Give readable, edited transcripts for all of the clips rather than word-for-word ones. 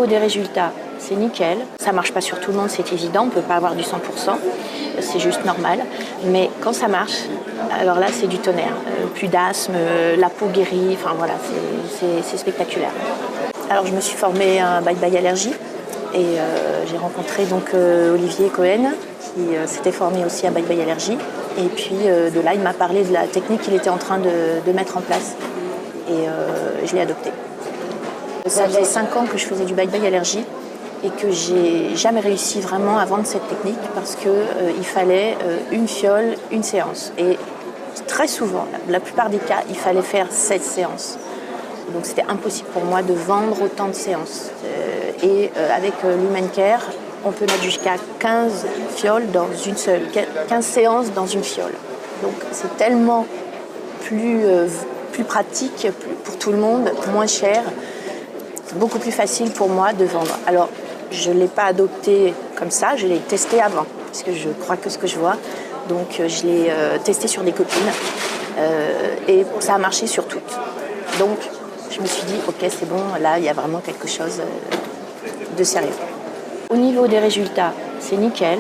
niveau des résultats, c'est nickel. Ça marche pas sur tout le monde, c'est évident, on ne peut pas avoir du 100%, c'est juste normal. Mais quand ça marche, alors là c'est du tonnerre. Plus d'asthme, la peau guérie, enfin voilà, c'est spectaculaire. Alors je me suis formée à un bye-bye allergie et j'ai rencontré donc Olivier Cohen qui s'était formé aussi à bye-bye allergie. Et puis de là il m'a parlé de la technique qu'il était en train de mettre en place et je l'ai adoptée. Ça faisait 5 ans que je faisais du bye-bye allergie et que j'ai jamais réussi vraiment à vendre cette technique parce qu'il fallait une fiole, une séance. Et très souvent, la plupart des cas, il fallait faire 7 séances. Donc c'était impossible pour moi de vendre autant de séances. Avec l'Human Care, on peut mettre jusqu'à 15 fioles dans une seule, 15 séances dans une fiole. Donc c'est tellement plus pratique pour tout le monde, moins cher. C'est beaucoup plus facile pour moi de vendre. Alors, je ne l'ai pas adopté comme ça, je l'ai testé avant, parce que je crois que ce que je vois. Donc, je l'ai testé sur des copines et ça a marché sur toutes. Donc, je me suis dit, ok, c'est bon, là, il y a vraiment quelque chose de sérieux. Au niveau des résultats, c'est nickel.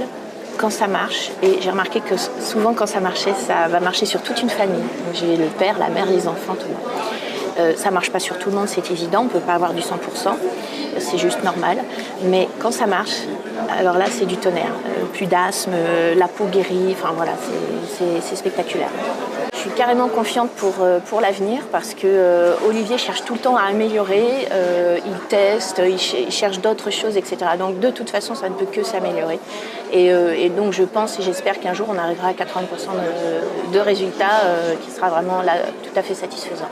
Quand ça marche, et j'ai remarqué que souvent, quand ça marchait, ça va marcher sur toute une famille. Donc, j'ai le père, la mère, les enfants, tout le monde. Ça ne marche pas sur tout le monde, c'est évident, on ne peut pas avoir du 100%, c'est juste normal. Mais quand ça marche, alors là c'est du tonnerre. Plus d'asthme, la peau guérie, enfin voilà, c'est spectaculaire. Je suis carrément confiante pour l'avenir parce que Olivier cherche tout le temps à améliorer, il teste, il cherche d'autres choses, etc. Donc de toute façon, ça ne peut que s'améliorer. Et donc je pense et j'espère qu'un jour on arrivera à 80% de résultats qui sera vraiment là, tout à fait satisfaisant.